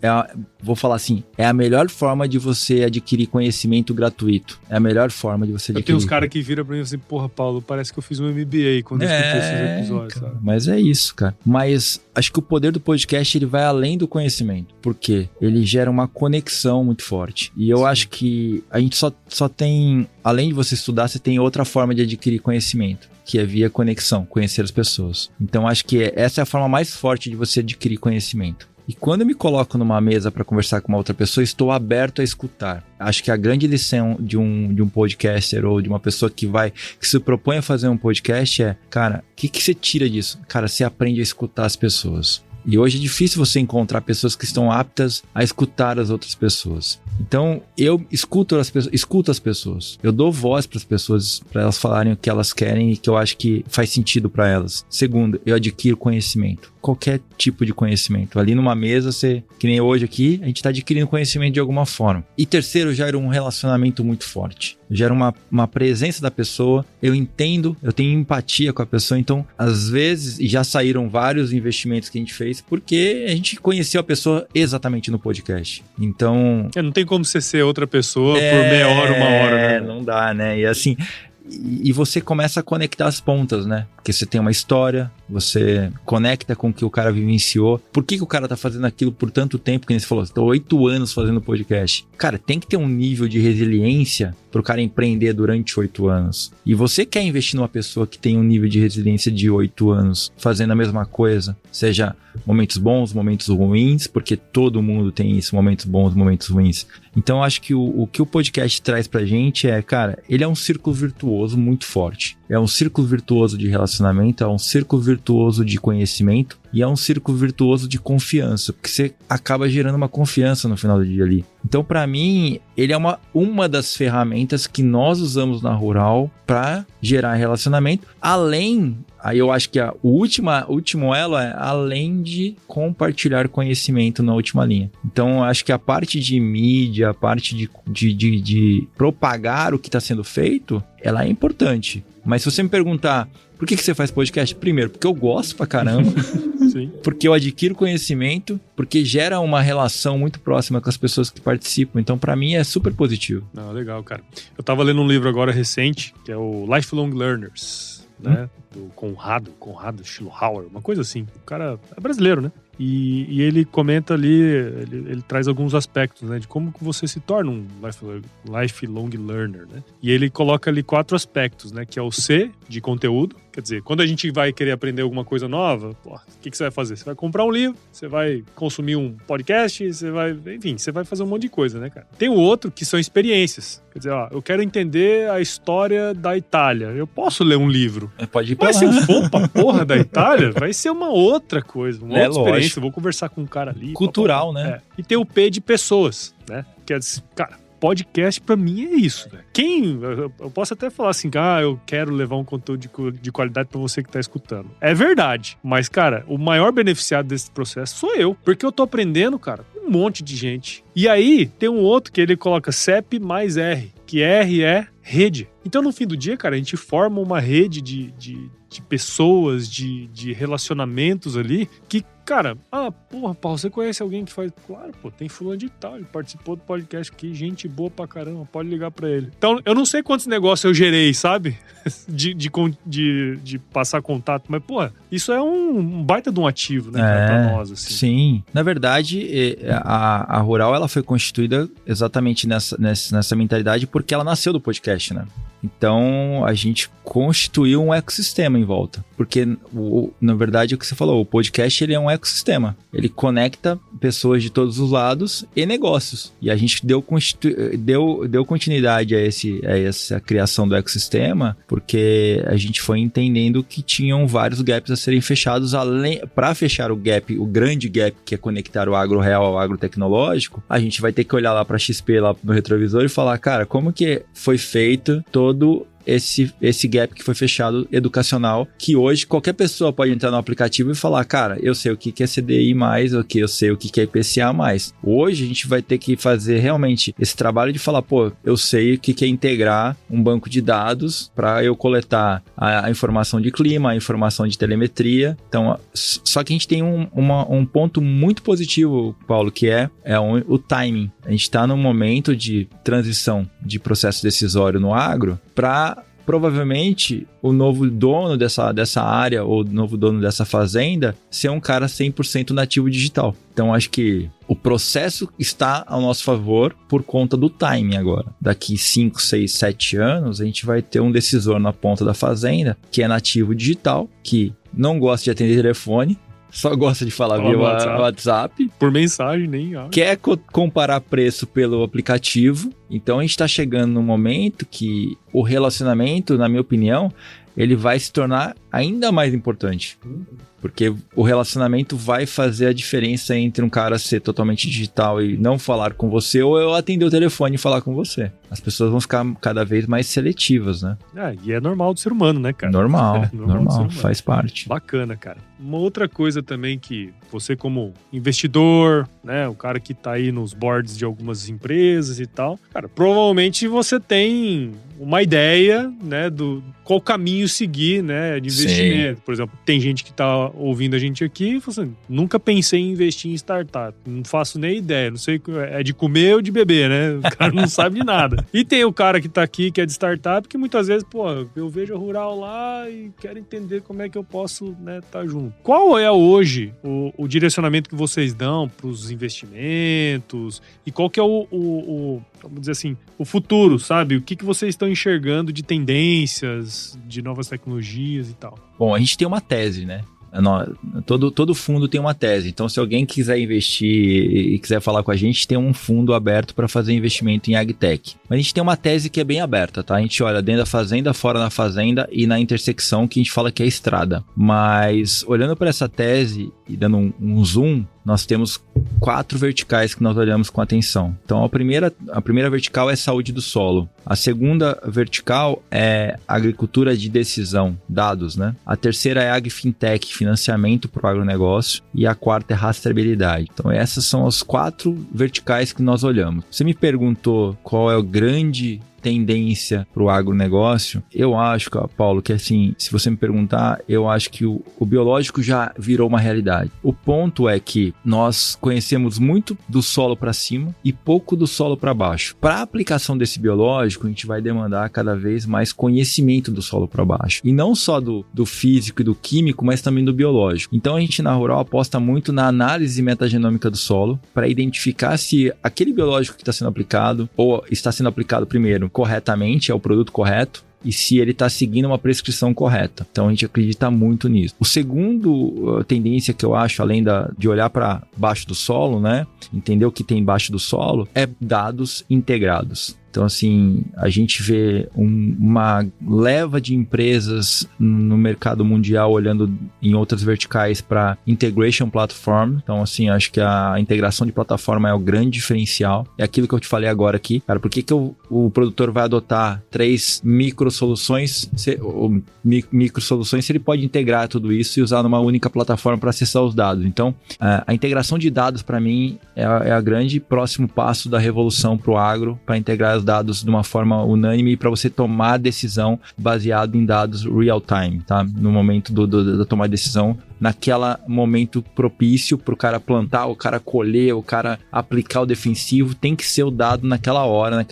vou falar assim, é a melhor forma de você adquirir conhecimento gratuito. É a melhor forma de você adquirir. Tem uns caras que viram pra mim assim, porra, Paulo, parece que eu fiz um MBA quando eu escutei esses episódios, cara, sabe? Mas é isso, cara. Mas acho que o poder do podcast, ele vai além do conhecimento. Por quê? Ele gera uma conexão muito forte. E eu acho que a gente só tem, além de você estudar, você tem outra forma de adquirir conhecimento, que é via conexão, conhecer as pessoas. Então acho que essa é a forma mais forte de você adquirir conhecimento. E quando eu me coloco numa mesa para conversar com uma outra pessoa, estou aberto a escutar. Acho que a grande lição de um podcaster ou de uma pessoa que se propõe a fazer um podcast é, cara, o que você tira disso? Cara, você aprende a escutar as pessoas. E hoje é difícil você encontrar pessoas que estão aptas a escutar as outras pessoas. Então, eu escuto as pessoas. Eu dou voz para as pessoas, para elas falarem o que elas querem e que eu acho que faz sentido para elas. Segundo, eu adquiro conhecimento. Qualquer tipo de conhecimento. Ali numa mesa, que nem hoje aqui, a gente está adquirindo conhecimento de alguma forma. E terceiro, gera um relacionamento muito forte. Gera uma presença da pessoa. Eu entendo, eu tenho empatia com a pessoa. Então, às vezes, e já saíram vários investimentos que a gente fez, porque a gente conheceu a pessoa exatamente no podcast. Então... não tem como você ser outra pessoa por meia hora, uma hora, né? Não dá, né? E assim... E você começa a conectar as pontas, né? Porque você tem uma história, você conecta com o que o cara vivenciou. Por que o cara tá fazendo aquilo por tanto tempo? Que nem você falou, estou 8 anos fazendo podcast. Cara, tem que ter um nível de resiliência pro cara empreender durante 8 anos. E você quer investir numa pessoa que tem um nível de resiliência de 8 anos, fazendo a mesma coisa, seja momentos bons, momentos ruins, porque todo mundo tem isso, momentos bons, momentos ruins. Então, eu acho que o que o podcast traz pra gente é, cara, ele é um círculo virtuoso muito forte. é um círculo virtuoso de relacionamento, é um círculo virtuoso de conhecimento e é um círculo virtuoso de confiança, porque você acaba gerando uma confiança no final do dia ali. Então, para mim, ele é uma das ferramentas que nós usamos na Rural para gerar relacionamento, além... Aí eu acho que o último elo é além de compartilhar conhecimento na última linha. Então, eu acho que a parte de mídia, a parte de propagar o que está sendo feito, ela é importante. Mas se você me perguntar, por que você faz podcast? Primeiro, porque eu gosto pra caramba. Sim. Porque eu adquiro conhecimento, porque gera uma relação muito próxima com as pessoas que participam. Então, pra mim, é super positivo. Não, legal, cara. Eu tava lendo um livro agora recente, que é o Lifelong Learners, né? Do Conrado Schillhauer, uma coisa assim. O cara é brasileiro, né? E ele comenta ali, ele traz alguns aspectos, né, de como que você se torna um lifelong learner, né? E ele coloca ali 4 aspectos, né, que é o C, de conteúdo. Quer dizer, quando a gente vai querer aprender alguma coisa nova, o que você vai fazer? Você vai comprar um livro, você vai consumir um podcast, você vai fazer um monte de coisa, né, cara? Tem o outro que são experiências. Quer dizer, eu quero entender a história da Itália. Eu posso ler um livro. Pode ir pra Mas lá. se eu for pra porra da Itália, vai ser uma outra coisa, uma outra experiência. Lógico. Eu vou conversar com um cara ali. Cultural, né? E tem o P de pessoas, né? Quer dizer, cara, podcast pra mim é isso, velho. Eu posso até falar assim, eu quero levar um conteúdo de qualidade pra você que tá escutando. É verdade. Mas, cara, o maior beneficiado desse processo sou eu. Porque eu tô aprendendo, cara, um monte de gente. E aí, tem um outro que ele coloca CEP mais R, que R é rede. Então, no fim do dia, cara, a gente forma uma rede de pessoas, de relacionamentos ali, que, cara, porra, Paulo, você conhece alguém que faz... Claro, pô, tem fulano de tal, ele participou do podcast aqui, gente boa pra caramba, pode ligar pra ele. Então, eu não sei quantos negócios eu gerei, sabe? de passar contato, mas, pô, isso é um baita de um ativo, né, cara, pra nós, assim. Sim. Na verdade, a Rural, ela foi constituída exatamente nessa mentalidade porque ela nasceu do podcast, né? Então, a gente constituiu um ecossistema em volta. Porque, na verdade, é o que você falou, o podcast ele é um ecossistema. Ele conecta pessoas de todos os lados e negócios. E a gente deu continuidade a essa criação do ecossistema, porque a gente foi entendendo que tinham vários gaps a serem fechados. Para fechar o grande gap, que é conectar o agro real ao agro tecnológico, a gente vai ter que olhar lá para XP, lá no retrovisor e falar, cara, como que foi feito todo esse gap que foi fechado educacional, que hoje qualquer pessoa pode entrar no aplicativo e falar, cara, eu sei o que é CDI+, eu sei o que é IPCA+. Hoje a gente vai ter que fazer realmente esse trabalho de falar, pô, eu sei o que é integrar um banco de dados para eu coletar a informação de clima, a informação de telemetria. Então, só que a gente tem um ponto muito positivo, Paulo, que é o timing. A gente está num momento de transição de processo decisório no agro para provavelmente o novo dono dessa área ou o novo dono dessa fazenda ser um cara 100% nativo digital. Então, acho que o processo está ao nosso favor por conta do timing agora. Daqui 5, 6, 7 anos, a gente vai ter um decisor na ponta da fazenda que é nativo digital, que não gosta de atender telefone, só gosta de falar via WhatsApp. Por mensagem, nem áudio. Quer comparar preço pelo aplicativo. Então, a gente está chegando num momento que o relacionamento, na minha opinião, ele vai se tornar ainda mais importante. Porque o relacionamento vai fazer a diferença entre um cara ser totalmente digital e não falar com você, ou eu atender o telefone e falar com você. As pessoas vão ficar cada vez mais seletivas, né? E é normal do ser humano, né, cara? Normal, normal, faz parte. Bacana, cara. Uma outra coisa também que você como investidor, né, o cara que tá aí nos boards de algumas empresas e tal, cara, provavelmente você tem uma ideia, né, do qual caminho seguir, né, de investimento. Sim. Por exemplo, tem gente que tá ouvindo a gente aqui e fala assim, nunca pensei em investir em startup, não faço nem ideia, não sei, é de comer ou de beber, né? O cara não sabe de nada. E tem o cara que tá aqui, que é de startup, que muitas vezes, eu vejo a Rural lá e quero entender como é que eu posso, né, tá junto. Qual é hoje o direcionamento que vocês dão para os investimentos e qual que é vamos dizer assim, o futuro, sabe? O que vocês estão enxergando de tendências, de novas tecnologias e tal? Bom, a gente tem uma tese, né? Todo fundo tem uma tese. Então, se alguém quiser investir e quiser falar com a gente, tem um fundo aberto para fazer investimento em AgTech. Mas a gente tem uma tese que é bem aberta, tá? A gente olha dentro da fazenda, fora da fazenda e na intersecção, que a gente fala que é a estrada. Mas, olhando para essa tese e dando um zoom, nós temos 4 verticais que nós olhamos com atenção. Então, a primeira vertical é saúde do solo. A segunda vertical é agricultura de decisão, dados, né? A terceira é AgFintech, financiamento para o agronegócio. E a quarta é rastreabilidade. Então, essas são as 4 verticais que nós olhamos. Você me perguntou qual é o grande tendência para o agronegócio. Eu acho, Paulo, que assim, se você me perguntar, eu acho que o biológico já virou uma realidade. O ponto é que nós conhecemos muito do solo para cima e pouco do solo para baixo. Para a aplicação desse biológico, a gente vai demandar cada vez mais conhecimento do solo para baixo. E não só do físico e do químico, mas também do biológico. Então a gente na Rural aposta muito na análise metagenômica do solo para identificar se aquele biológico que está sendo aplicado ou está sendo aplicado primeiro corretamente, é o produto correto, e se ele está seguindo uma prescrição correta. Então a gente acredita muito nisso. O segundo tendência que eu acho, além de olhar para baixo do solo, né, entender o que tem embaixo do solo, é dados integrados. Então, assim, a gente vê uma leva de empresas no mercado mundial olhando em outras verticais para Integration Platform. Então, assim, acho que a integração de plataforma é o grande diferencial. É aquilo que eu te falei agora aqui. Cara, por que o produtor vai adotar 3 microsoluções se ele pode integrar tudo isso e usar numa única plataforma para acessar os dados? Então, a integração de dados, para mim, é a grande próximo passo da revolução para o agro, para integrar os dados de uma forma unânime para você tomar decisão baseado em dados real time, tá? No momento da tomada de decisão, naquele momento propício para o cara plantar, o cara colher, o cara aplicar o defensivo, tem que ser o dado naquela hora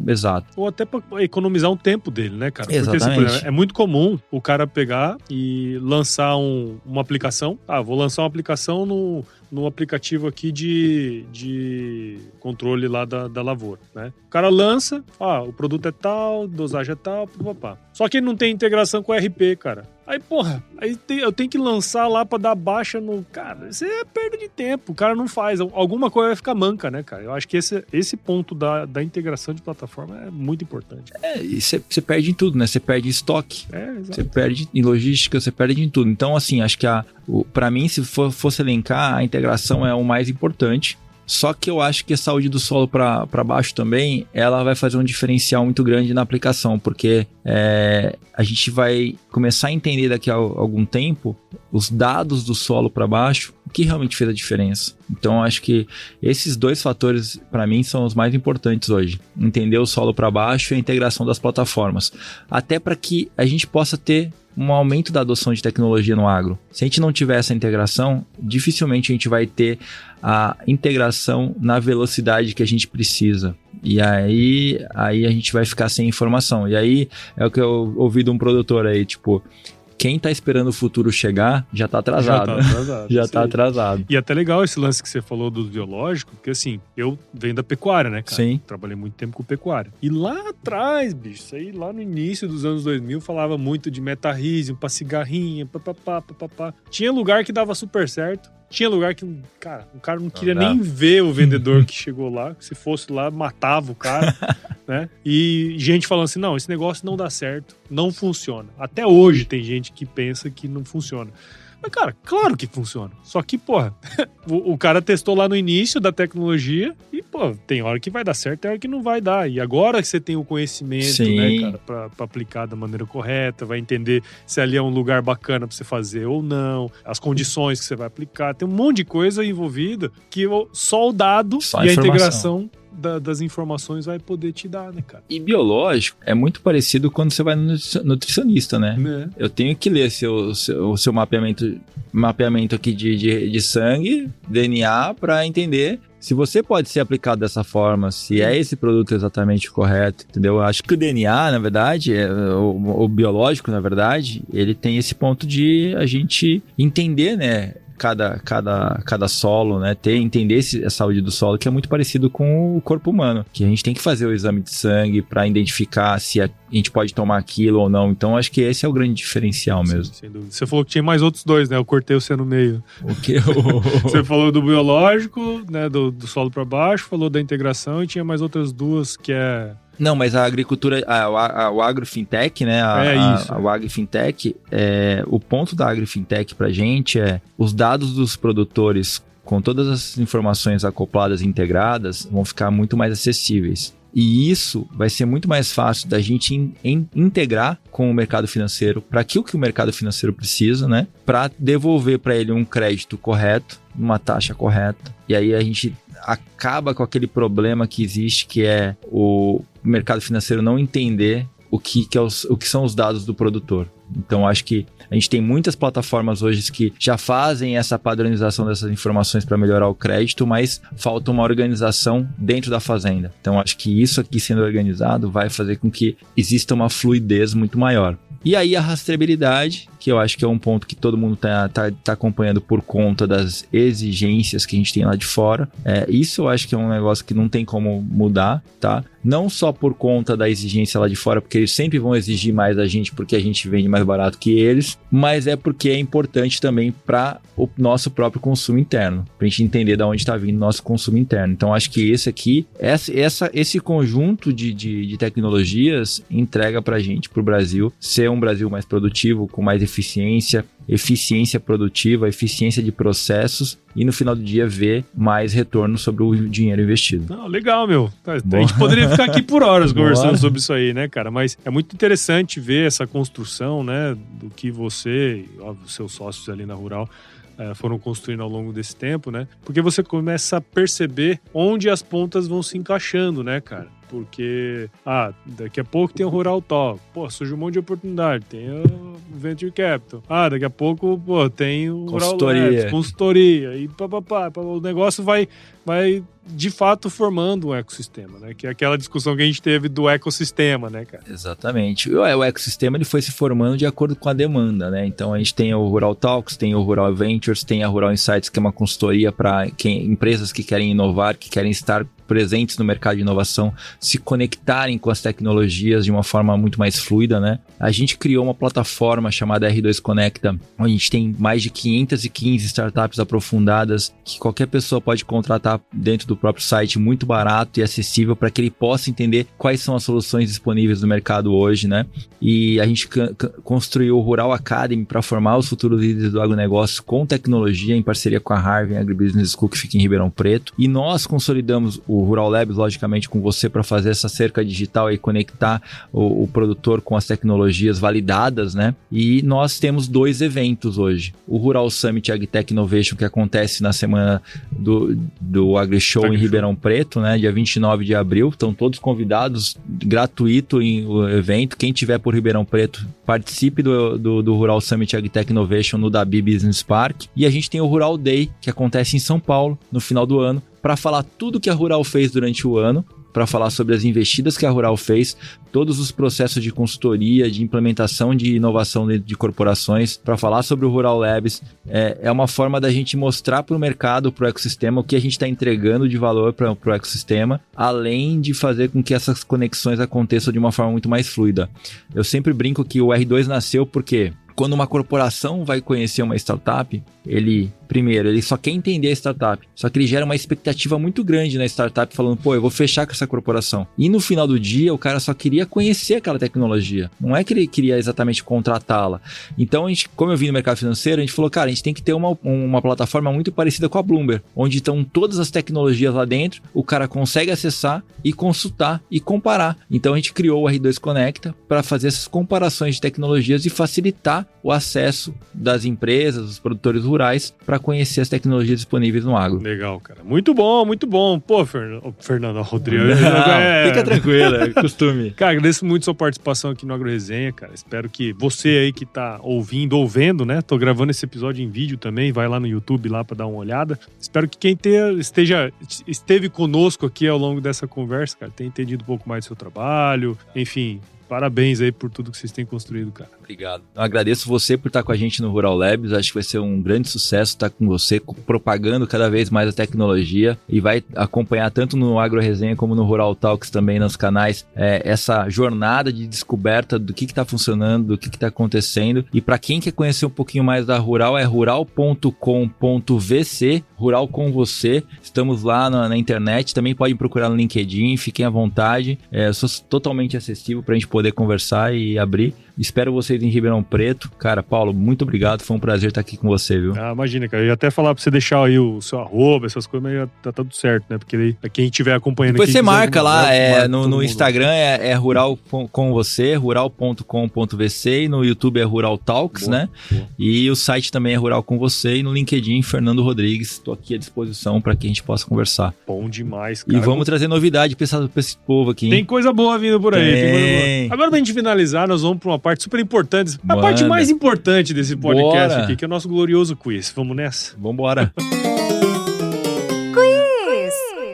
exata. Ou até para economizar um tempo dele, né, cara? Exatamente. Porque, por exemplo, é muito comum o cara pegar e lançar uma aplicação. Vou lançar uma aplicação no aplicativo aqui de controle lá da lavoura, né? O cara lança, o produto é tal, dosagem é tal, papapá. Só que ele não tem integração com o RP, cara. Aí, porra, eu tenho que lançar lá pra dar baixa no... Cara, isso é perda de tempo, o cara não faz. Alguma coisa vai ficar manca, né, cara? Eu acho que esse ponto da integração de plataforma é muito importante. E você perde em tudo, né? Você perde em estoque, você perde em logística, você perde em tudo. Então, assim, acho que pra mim, se fosse elencar, a integração é o mais importante. Só que eu acho que a saúde do solo para baixo também, ela vai fazer um diferencial muito grande na aplicação, porque a gente vai começar a entender daqui a algum tempo os dados do solo para baixo, o que realmente fez a diferença. Então, acho que esses 2 fatores, para mim, são os mais importantes hoje. Entender o solo para baixo e a integração das plataformas. Até para que a gente possa ter um aumento da adoção de tecnologia no agro. Se a gente não tiver essa integração, dificilmente a gente vai ter a integração na velocidade que a gente precisa. E aí a gente vai ficar sem informação. E aí é o que eu ouvi de um produtor aí, tipo... Quem tá esperando o futuro chegar, já tá atrasado. Já tá atrasado. E até legal esse lance que você falou do biológico, porque assim, eu venho da pecuária, né, cara? Sim. Trabalhei muito tempo com pecuária. E lá atrás, bicho, isso aí lá no início dos anos 2000, falava muito de metarrísio pra cigarrinha, papapá. Tinha lugar que dava super certo. Tinha lugar que, cara, o cara não queria nem ver o vendedor que chegou lá. Se fosse lá, matava o cara, né? E gente falando assim, não, esse negócio não dá certo, não funciona. Até hoje tem gente que pensa que não funciona. Mas, cara, claro que funciona. Só que, porra, o cara testou lá no início da tecnologia e, pô, tem hora que vai dar certo, tem hora que não vai dar. E agora que você tem o conhecimento, Sim. né, cara, pra aplicar da maneira correta, vai entender se ali é um lugar bacana pra você fazer ou não, as condições que você vai aplicar. Tem um monte de coisa envolvida que só o dado e a integração das informações vai poder te dar, né, cara? E biológico é muito parecido quando você vai no nutricionista, né? Eu tenho que ler o seu mapeamento aqui de sangue, DNA, para entender se você pode ser aplicado dessa forma, se é esse produto exatamente correto, entendeu? Eu acho que o DNA, na verdade, o biológico, na verdade, ele tem esse ponto de a gente entender, né? cada solo, né? Entender a saúde do solo, que é muito parecido com o corpo humano, que a gente tem que fazer o exame de sangue para identificar se a gente pode tomar aquilo ou não. Então, acho que esse é o grande diferencial mesmo. Sim, sem dúvida. Você falou que tinha mais outros dois, né? Eu cortei você no meio. O que? Você falou do biológico, né? Do solo para baixo, falou da integração e tinha mais outras duas que é... Não, mas a agricultura, o agrofintech, né? O agrofintech, o ponto da agrofintech pra gente é os dados dos produtores com todas as informações acopladas e integradas vão ficar muito mais acessíveis. E isso vai ser muito mais fácil da gente integrar com o mercado financeiro para aquilo que o mercado financeiro precisa, né? Para devolver para ele um crédito correto, numa taxa correta. E aí a gente acaba com aquele problema que existe, que é o mercado financeiro não entender o que são os dados do produtor. Então, acho que a gente tem muitas plataformas hoje que já fazem essa padronização dessas informações para melhorar o crédito, mas falta uma organização dentro da fazenda. Então, acho que isso aqui sendo organizado vai fazer com que exista uma fluidez muito maior. E aí a rastreabilidade, que eu acho que é um ponto que todo mundo tá acompanhando por conta das exigências que a gente tem lá de fora. Isso eu acho que é um negócio que não tem como mudar, tá? Não só por conta da exigência lá de fora, porque eles sempre vão exigir mais da gente porque a gente vende mais barato que eles, mas é porque é importante também para o nosso próprio consumo interno, para a gente entender de onde está vindo o nosso consumo interno. Então, acho que esse conjunto de tecnologias entrega para a gente, para o Brasil, ser um Brasil mais produtivo, com mais eficiência produtiva, eficiência de processos e no final do dia ver mais retorno sobre o dinheiro investido. Não, legal, meu. A gente poderia ficar aqui por horas conversando sobre isso aí, né, cara? Mas é muito interessante ver essa construção, né, do que você e, óbvio, seus sócios ali na Rural foram construindo ao longo desse tempo, né? Porque você começa a perceber onde as pontas vão se encaixando, né, cara? Porque, daqui a pouco tem o Rural Talk. Pô, surge um monte de oportunidade. Tem o Venture Capital. Daqui a pouco, tem o Rural Labs, consultoria. E o negócio vai de fato formando um ecossistema, né? Que é aquela discussão que a gente teve do ecossistema, né, cara? Exatamente. O ecossistema ele foi se formando de acordo com a demanda, né? Então a gente tem o Rural Talks, tem o Rural Ventures, tem a Rural Insights, que é uma consultoria para empresas que querem inovar, que querem estar presentes no mercado de inovação, se conectarem com as tecnologias de uma forma muito mais fluida, né? A gente criou uma plataforma chamada R2 Conecta, onde a gente tem mais de 515 startups aprofundadas que qualquer pessoa pode contratar dentro do próprio site, muito barato e acessível para que ele possa entender quais são as soluções disponíveis no mercado hoje, né? E a gente construiu o Rural Academy para formar os futuros líderes do agronegócio com tecnologia, em parceria com a Harvard Agribusiness School, que fica em Ribeirão Preto. E nós consolidamos o Rural Labs, logicamente, com você para fazer essa cerca digital e conectar o produtor com as tecnologias validadas, né? E nós temos 2 eventos hoje. O Rural Summit AgTech Innovation, que acontece na semana do AgriShow em Ribeirão Preto, né? Dia 29 de abril. Estão todos convidados, gratuito o evento. Quem tiver por Ribeirão Preto, participe do Rural Summit AgTech Innovation no Dabi Business Park. E a gente tem o Rural Day, que acontece em São Paulo, no final do ano, para falar tudo que a Rural fez durante o ano, para falar sobre as investidas que a Rural fez, todos os processos de consultoria, de implementação de inovação dentro de corporações, para falar sobre o Rural Labs. É uma forma da gente mostrar para o mercado, para o ecossistema, o que a gente está entregando de valor para o ecossistema, além de fazer com que essas conexões aconteçam de uma forma muito mais fluida. Eu sempre brinco que o R2 nasceu porque quando uma corporação vai conhecer uma startup, ele só quer entender a startup, só que ele gera uma expectativa muito grande na startup, falando, eu vou fechar com essa corporação. E no final do dia, o cara só queria conhecer aquela tecnologia, não é que ele queria exatamente contratá-la. Então, a gente, como eu vi no mercado financeiro, a gente falou, cara, a gente tem que ter uma plataforma muito parecida com a Bloomberg, onde estão todas as tecnologias lá dentro, o cara consegue acessar e consultar e comparar. Então, a gente criou o R2 Conecta para fazer essas comparações de tecnologias e facilitar o acesso das empresas, dos produtores rurais, para conhecer as tecnologias disponíveis no agro. Legal, cara. Muito bom, muito bom. Pô, Fernando, Rodrigo. Fica tranquilo, é costume. Cara, agradeço muito sua participação aqui no Agro Resenha, cara. Espero que você aí que tá ouvindo ou vendo, né? Tô gravando esse episódio em vídeo também, vai lá no YouTube lá para dar uma olhada. Espero que quem esteve conosco aqui ao longo dessa conversa, cara, tenha entendido um pouco mais do seu trabalho, enfim, Parabéns aí por tudo que vocês têm construído, cara. Obrigado. Eu agradeço você por estar com a gente no Rural Labs. Acho que vai ser um grande sucesso estar com você, propagando cada vez mais a tecnologia, e vai acompanhar tanto no Agro Resenha como no Rural Talks também nos canais essa jornada de descoberta do que está funcionando, do que está acontecendo. E para quem quer conhecer um pouquinho mais da Rural, é rural.com.vc, Rural com você. Estamos lá na internet, também podem procurar no LinkedIn, fiquem à vontade. Eu sou totalmente acessível para a gente poder conversar e abrir. Espero vocês em Ribeirão Preto. Cara, Paulo, muito obrigado. Foi um prazer estar aqui com você, viu? Imagina, cara. Eu ia até falar pra você deixar aí o seu arroba, essas coisas, mas já tá tudo certo, né? Porque aí, quem estiver acompanhando depois aqui... Depois você marca lá, no mundo. Instagram é rural com você, rural.com.vc, e no YouTube é Rural Talks, né? Boa. E o site também é Rural com você, e no LinkedIn, Fernando Rodrigues. Estou aqui à disposição para que a gente possa conversar. Bom demais, cara. E vamos trazer novidade pra esse povo aqui, hein? Tem coisa boa vindo por aí. Tem coisa boa. Agora, pra gente finalizar, nós vamos pra uma parte super importante. A parte mais importante desse podcast aqui, que é o nosso glorioso quiz. Vamos nessa? Vambora.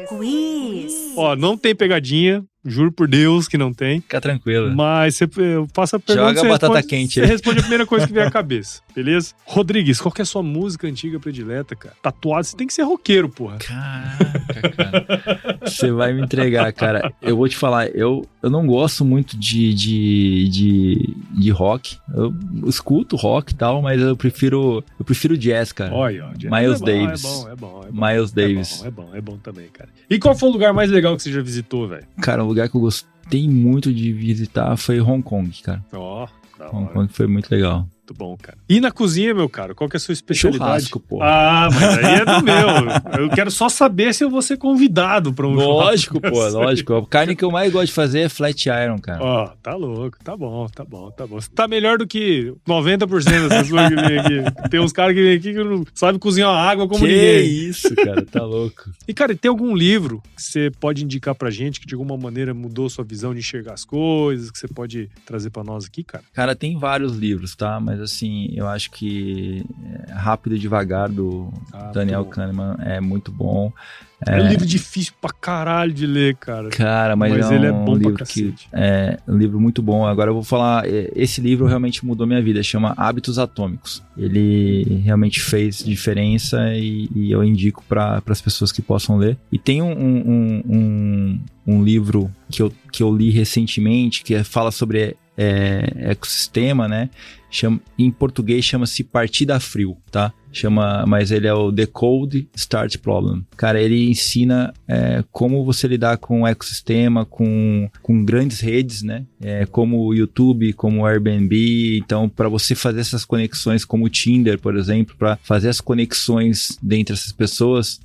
Quiz. Ó, não tem pegadinha. Juro por Deus que não tem. Fica tranquilo. Mas você faça a pergunta. Joga a batata quente aí. Você responde a primeira coisa que vier à cabeça, beleza? Rodrigues, qual que é a sua música antiga predileta, cara? Tatuado, você tem que ser roqueiro, porra. Caraca, cara. Você vai me entregar, cara. Eu vou te falar, eu não gosto muito de rock. Eu escuto rock e tal, mas eu prefiro jazz, cara. Olha, Miles Davis. É bom. Miles Davis. É bom também, cara. E qual foi o lugar mais legal que você já visitou, velho? Cara, o lugar que eu gostei muito de visitar foi Hong Kong, cara. Hong Kong foi muito legal. Muito bom, cara. E na cozinha, meu cara, qual que é a sua especialidade? Churrasco, pô. Mas aí é do meu. Eu quero só saber se eu vou ser convidado pra um churrasco. Lógico. A carne que eu mais gosto de fazer é flat iron, cara. Tá louco. Tá bom. Você tá melhor do que 90% das pessoas que vêm aqui. Tem uns caras que vêm aqui que não sabem cozinhar água como ninguém. Que isso, cara. Tá louco. E, cara, tem algum livro que você pode indicar pra gente que de alguma maneira mudou sua visão de enxergar as coisas, que você pode trazer pra nós aqui, cara? Cara, tem vários livros, tá? Mas assim, eu acho que Rápido e Devagar, do Daniel Kahneman, é muito bom. É um livro difícil pra caralho de ler, cara. Cara, mas ele é bom livro pra cacete. É um livro muito bom. Agora eu vou falar, esse livro realmente mudou minha vida, chama Hábitos Atômicos. Ele realmente fez diferença e eu indico para as pessoas que possam ler. E tem um livro que eu li recentemente, que fala sobre ecossistema, né? Em português chama-se Partida Frio, tá? Mas ele é o The Cold Start Problem. Cara, ele ensina como você lidar com o ecossistema, com grandes redes, né? Como o YouTube, como o Airbnb. Então, para você fazer essas conexões, como o Tinder, por exemplo, para fazer as conexões dentre essas pessoas,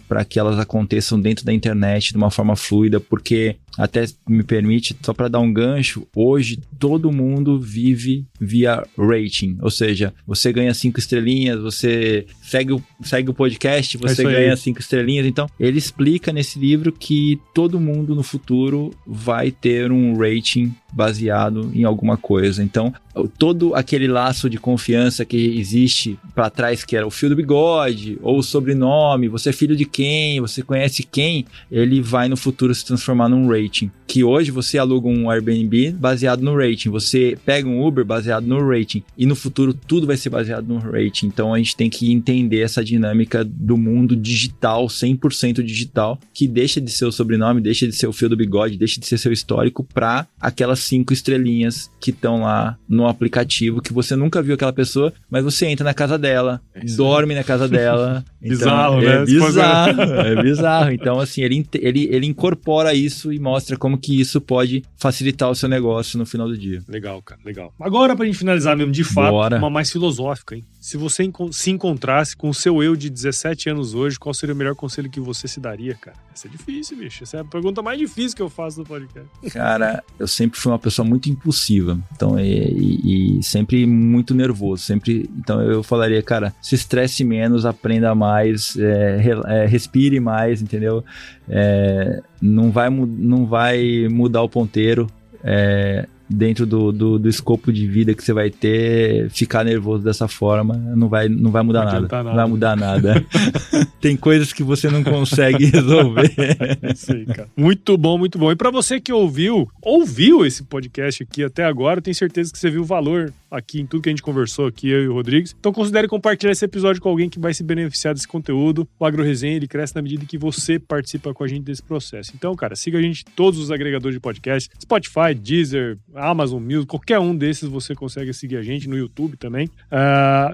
para que elas aconteçam dentro da internet de uma forma fluida, porque até me permite, só para dar um gancho, hoje todo mundo vive via rating, ou seja, você ganha 5 estrelinhas, você segue o podcast, você ganha 5 estrelinhas. Então, ele explica nesse livro que todo mundo no futuro vai ter um rating baseado em alguma coisa. Então, todo aquele laço de confiança que existe para trás, que era o fio do bigode, ou o sobrenome, você é filho de quem, você conhece quem, ele vai no futuro se transformar num rating. Que hoje você aluga um Airbnb baseado no rating, você pega um Uber baseado no rating, e no futuro tudo vai ser baseado no rating. Então, a gente tem que entender essa dinâmica do mundo digital, 100% digital, que deixa de ser o sobrenome, deixa de ser o fio do bigode, deixa de ser seu histórico, para aquelas 5 estrelinhas que estão lá no aplicativo, que você nunca viu aquela pessoa, mas você entra na casa dela, dorme na casa dela. Bizarro, então, né? É bizarro. Então, assim, ele incorpora isso e mostra como que isso pode facilitar o seu negócio no final do dia. Legal, cara, legal. Agora, pra gente finalizar mesmo, de fato, uma mais filosófica, hein? Se você se encontrasse com o seu eu de 17 anos hoje, qual seria o melhor conselho que você se daria, cara? Essa é difícil, bicho. Essa é a pergunta mais difícil que eu faço no podcast. Cara, eu sempre fui uma pessoa muito impulsiva, então, e sempre muito nervoso, então eu falaria, cara, se estresse menos, aprenda mais, respire mais, entendeu? Não vai mudar o ponteiro, dentro do escopo de vida que você vai ter, ficar nervoso dessa forma não vai mudar nada. Não vai mudar nada. Tem coisas que você não consegue resolver. Sei, cara. Muito bom, muito bom. E pra você que ouviu esse podcast aqui até agora, eu tenho certeza que você viu o valor aqui em tudo que a gente conversou aqui, eu e o Rodrigues. Então considere compartilhar esse episódio com alguém que vai se beneficiar desse conteúdo. O Agro Resenha, ele cresce na medida que você participa com a gente desse processo. Então, cara, siga a gente em todos os agregadores de podcast, Spotify, Deezer, Amazon Music, qualquer um desses você consegue seguir a gente no YouTube também.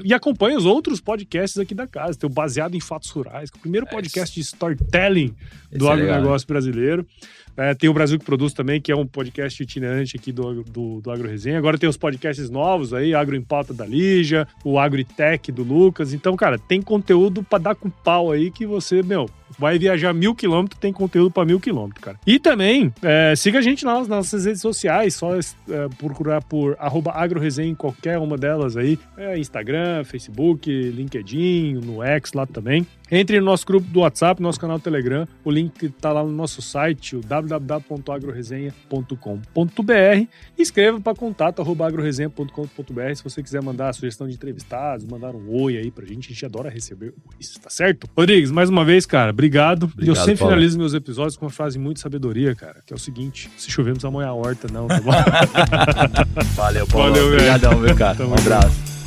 E acompanhe os outros podcasts aqui da casa. Tem o Baseado em Fatos Rurais, que é o primeiro podcast de storytelling do agronegócio brasileiro. Tem o Brasil que Produz também, que é um podcast itinerante aqui do Agro Resenha. Agora tem os podcasts novos aí, Agro em Pauta da Lígia, o Agritech do Lucas. Então, cara, tem conteúdo pra dar com pau aí que você, vai viajar 1.000 quilômetros, tem conteúdo pra 1.000 quilômetros, cara. E também, siga a gente lá nas nossas redes sociais, só procurar por @agroresenha em qualquer uma delas aí. Instagram, Facebook, LinkedIn, no X lá também. Entre no nosso grupo do WhatsApp, nosso canal do Telegram. O link tá lá no nosso site, o www.agroresenha.com.br. Escreva para contato@agroresenha.com.br se você quiser mandar a sugestão de entrevistados, mandar um oi aí pra gente. A gente adora receber isso, tá certo? Rodrigues, mais uma vez, cara, obrigado. E eu sempre finalizo meus episódios com uma frase muito sabedoria, cara, que é o seguinte: se chover, não precisa molhar a horta, não, tá bom? Valeu, Paulo. Valeu, velho. Obrigadão, meu cara. Um abraço.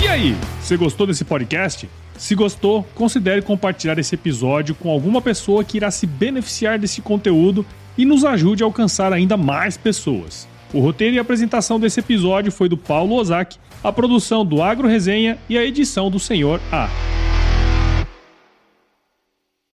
E aí, você gostou desse podcast? Se gostou, considere compartilhar esse episódio com alguma pessoa que irá se beneficiar desse conteúdo e nos ajude a alcançar ainda mais pessoas. O roteiro e a apresentação desse episódio foi do Paulo Ozaki, a produção do Agro Resenha e a edição do Senhor A.